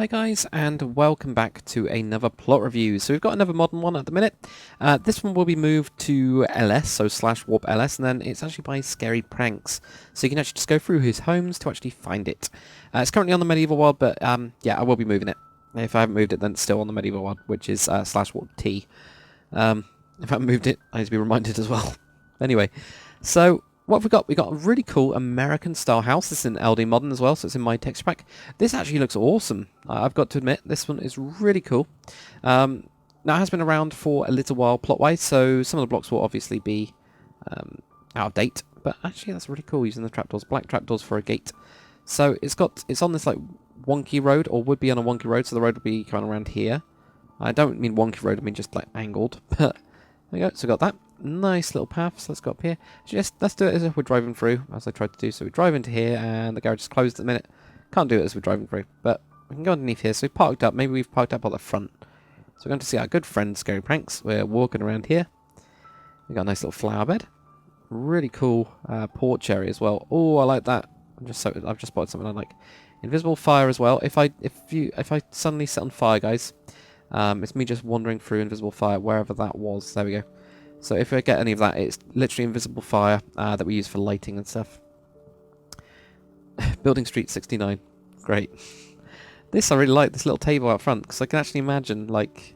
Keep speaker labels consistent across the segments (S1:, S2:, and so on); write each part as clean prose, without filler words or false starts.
S1: Hi guys, and welcome back to another plot review. So we've got another modern one at the minute. This one will be moved to LS, so /warp LS, and then it's actually by ScarryPranks. So you can actually just go through his homes to actually find it. It's currently on the medieval world, but yeah, I will be moving it. If I haven't moved it, then it's still on the medieval world, which is /warp T. If I haven't moved it, I need to be reminded as well. Anyway, so what have we got? We got a really cool American style house. This is in LD Modern as well, so it's in my texture pack. This actually looks awesome. I've got to admit, this one is really cool. Now it has been around for a little while plot-wise, so some of the blocks will obviously be out of date. But actually, that's really cool using the trapdoors, black trapdoors for a gate. So it's on this like wonky road, or would be on a wonky road. So the road would be kind of around here. I don't mean wonky road, I mean just like angled. But there you go. So got that. Nice little path, so let's go up here. Let's do it as if we're driving through, as I tried to do. So we drive into here, and the garage is closed at the minute. Can't do it as we're driving through, but we can go underneath here. So we've parked up. Maybe we've parked up at the front. So we're going to see our good friend ScarryPranks. We're walking around here. We've got a nice little flower bed. Really cool porch area as well. Oh, I like that. I've just spotted something I like. Invisible fire as well. If I suddenly set on fire, guys, it's me just wandering through invisible fire wherever that was. There we go. So if I get any of that, it's literally invisible fire that we use for lighting and stuff. Building Street 69. Great. This, I really like, this little table out front, because I can actually imagine, like,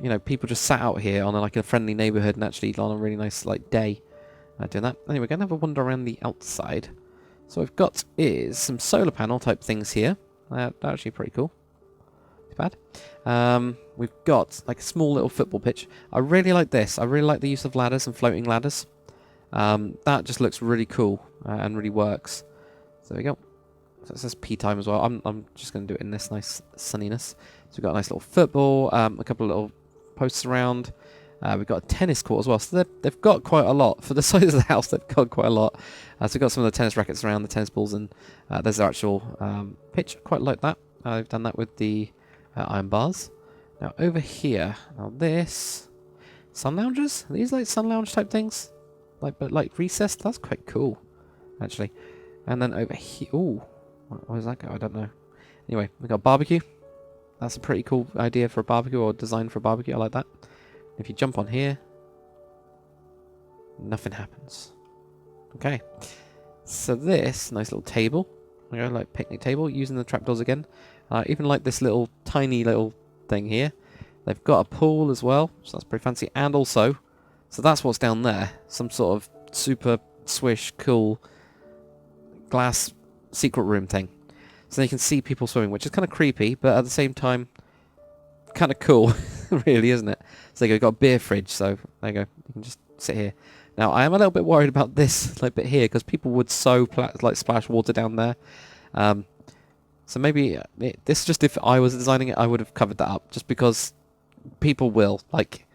S1: you know, people just sat out here on like a friendly neighbourhood and actually on a really nice like day doing that. Anyway, we're going to have a wander around the outside. So what we've got is some solar panel type things here. They're actually pretty cool. Bad. We've got like a small little football pitch. I really like this. I really like the use of ladders and floating ladders. That just looks really cool and really works. So there we go. So it says pea time as well. I'm just going to do it in this nice sunniness. So we've got a nice little football, a couple of little posts around. We've got a tennis court as well. So they've got quite a lot. For the size of the house, they've got quite a lot. So we've got some of the tennis rackets around, the tennis balls, and there's their actual pitch. I quite like that. I've done that with the iron bars. Now over here, now this sun loungers. Are these like sun lounge type things, but like recessed. That's quite cool, actually. And then over here, ooh, where does that go? I don't know. Anyway, we got a barbecue. That's a pretty cool idea for a barbecue, or design for a barbecue. I like that. If you jump on here, nothing happens. Okay, so this nice little table. You know, like picnic table, using the trapdoors again. Even like this little tiny little thing here. They've got a pool as well, so that's pretty fancy. And also, so that's what's down there. Some sort of super swish, cool glass secret room thing. So you can see people swimming, which is kind of creepy, but at the same time, kind of cool, really, isn't it? So there you go, got a beer fridge, so there you go. You can just sit here. Now, I am a little bit worried about this like bit here, because people would like splash water down there. So maybe this, just if I was designing it, I would have covered that up, just because people will, like,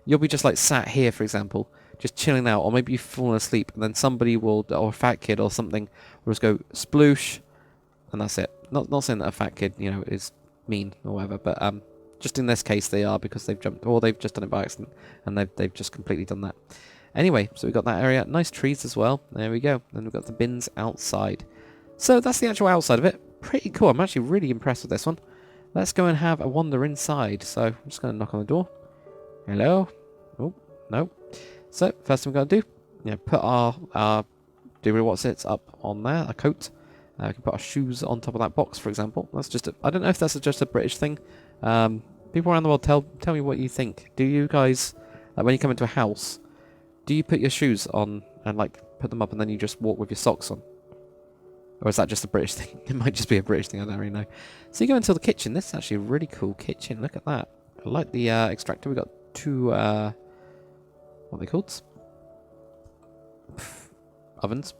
S1: you'll be just like sat here, for example, just chilling out, or maybe you've fallen asleep, and then somebody will, or a fat kid or something, will just go sploosh, and that's it. Not saying that a fat kid, you know, is mean or whatever, but just in this case they are, because they've jumped, or they've just done it by accident, and they've just completely done that. Anyway, so we've got that area, nice trees as well. There we go. Then we've got the bins outside. So that's the actual outside of it. Pretty cool. I'm actually really impressed with this one. Let's go and have a wander inside. So I'm just going to knock on the door. Hello? Oh, no. So first thing we're going to do, put our do-what's-its up on there, a coat. We can put our shoes on top of that box, for example. That's just I don't know if that's just a British thing. People around the world, tell me what you think. Do you guys, like when you come into a house, do you put your shoes on and like put them up and then you just walk with your socks on? Or is that just a British thing? It might just be a British thing, I don't really know. So you go into the kitchen. This is actually a really cool kitchen. Look at that. I like the extractor. We've got two, what are they called? Ovens.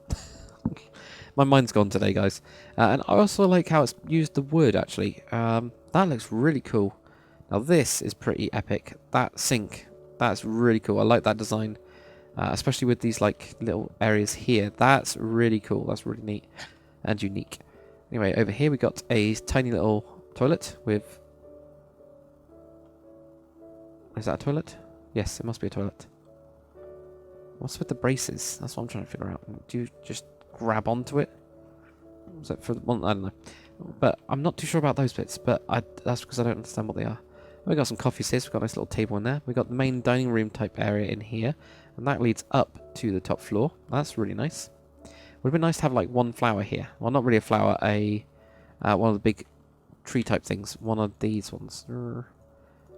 S1: My mind's gone today, guys. And I also like how it's used the wood, actually. That looks really cool. Now this is pretty epic. That sink, that's really cool. I like that design. Especially with these like little areas here. That's really cool. That's really neat and unique. Anyway, over here we got a tiny little toilet with... Is that a toilet? Yes, it must be a toilet. What's with the That's what I'm trying to figure out. Do you just grab onto it? Is that for the... Well, I don't know. But I'm not too sure about those bits, but that's because I don't understand what they are. We've got some coffee seats, we've got a nice little table in there. We've got the main dining room type area in here, and that leads up to the top floor. That's really nice. Would have been nice to have like one flower here. Well, not really a flower, one of the big tree type things. One of these ones.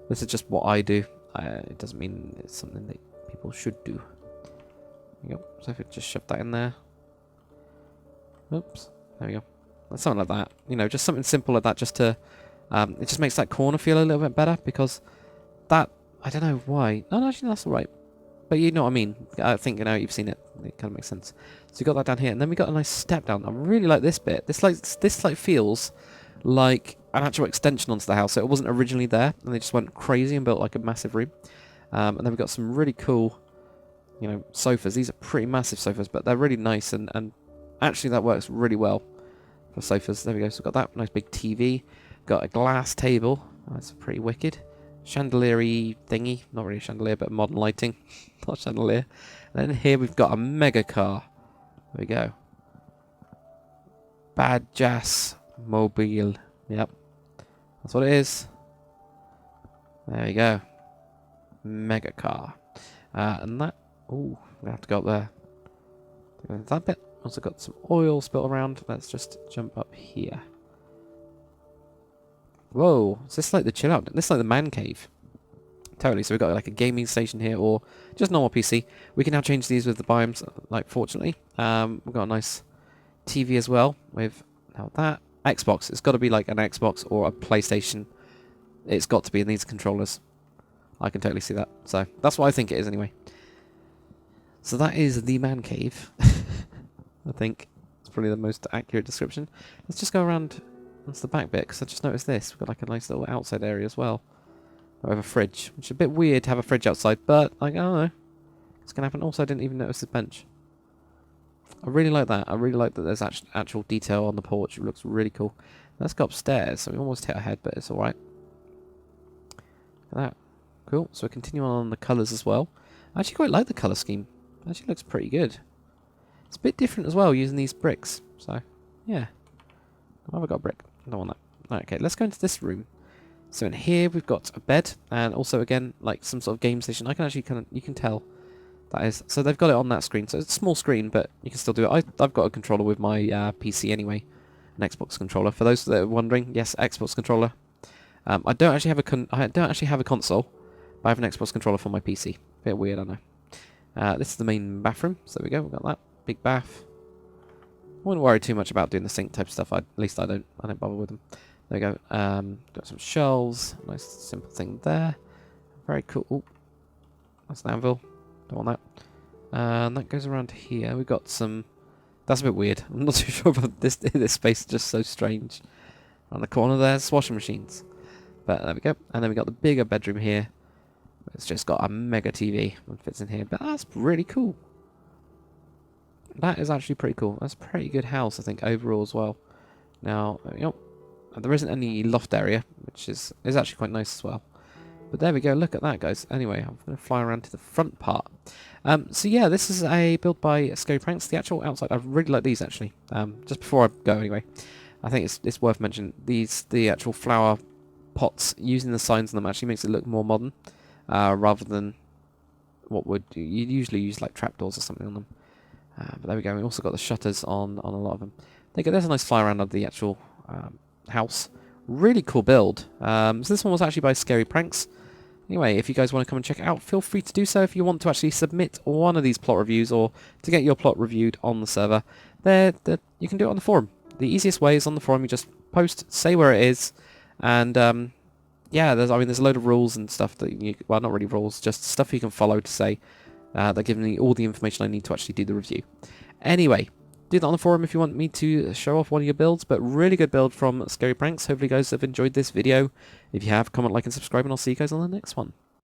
S1: This is just what I do. It doesn't mean it's something that people should do. There we go. So if we just shove that in there. Oops. There we go. Something like that. You know, just something simple like that just to... it just makes that corner feel a little bit better because that... I don't know why. No, actually, that's alright. But you know what I mean. I think, you know, you've seen it. It kind of makes sense. So you got that down here. And then we got a nice step down. I really like this bit. This feels like an actual extension onto the house. So it wasn't originally there. And they just went crazy and built like a massive room. And then we got some really cool, you know, sofas. These are pretty massive sofas, but they're really nice. And actually that works really well for sofas. There we go. So we've got that nice big TV. Got a glass table. That's pretty wicked. Chandelier-y thingy. Not really a chandelier, but modern lighting. Not chandelier. And then here we've got a mega car. There we go. Badjas Mobile. Yep. That's what it is. There we go. Mega car. And that... Ooh, we have to go up there. That bit. Also got some oil spilt around. Let's just jump up here. Whoa, is this like the chill out? This is like the man cave. Totally, so we've got like a gaming station here or just normal PC. We can now change these with the biomes, like fortunately. We've got a nice TV as well with now that. Xbox, it's got to be like an Xbox or a PlayStation. It's got to be in these controllers. I can totally see that. So that's what I think it is anyway. So that is the man cave. I think it's probably the most accurate description. Let's just go around... That's the back bit, because I just noticed this. We've got like a nice little outside area as well. We have a fridge, which is a bit weird to have a fridge outside, but like, I don't know. It's going to happen. Also, I didn't even notice the bench. I really like that. I really like that there's actual detail on the porch. It looks really cool. Let's go upstairs. So we almost hit our head, but it's alright. Look at that. Cool. So we're continuing on the colours as well. I actually quite like the colour scheme. It actually looks pretty good. It's a bit different as well, using these bricks. So, yeah. Oh, I've got a brick. I don't want that. Okay, let's go into this room. So in here we've got a bed and also again like some sort of game station. I can actually you can tell that is. So they've got it on that screen. So it's a small screen, but you can still do it. I've got a controller with my PC anyway, an Xbox controller. For those that are wondering, yes, Xbox controller. I don't actually have a console, but I have an Xbox controller for my PC. Bit weird, I know. This is the main bathroom. So there we go. We've got that big bath. I wouldn't worry too much about doing the sink type stuff. At least I don't bother with them. There we go. Got some shelves. Nice simple thing there. Very cool. Ooh, that's an anvil. Don't want that. And that goes around here. We've got some... That's a bit weird. I'm not too sure about this. This space is just so strange. Around the corner there's washing machines. But there we go. And then we got the bigger bedroom here. It's just got a mega TV. It fits in here. But that's really cool. That is actually pretty cool. That's a pretty good house, I think, overall as well. Now, there we go. There isn't any loft area, which is actually quite nice as well. But there we go. Look at that, guys. Anyway, I'm going to fly around to the front part. So yeah, this is a build by ScarryPranks. The actual outside, I really like these actually. Just before I go, anyway, I think it's worth mentioning the actual flower pots using the signs on them actually makes it look more modern, rather than what would you usually use like trapdoors or something on them. But there we go. We also got the shutters on a lot of them. There's a nice fly around of the actual house. Really cool build. So this one was actually by ScarryPranks. Anyway, if you guys want to come and check it out, feel free to do so. If you want to actually submit one of these plot reviews or to get your plot reviewed on the server, you can do it on the forum. The easiest way is on the forum. You just post, say where it is, and yeah, there's a load of rules and stuff that well, not really rules, just stuff you can follow to say. That give me all the information I need to actually do the review. Anyway, do that on the forum if you want me to show off one of your builds, but really good build from ScarryPranks. Hopefully you guys have enjoyed this video. If you have, comment, like, and subscribe, and I'll see you guys on the next one.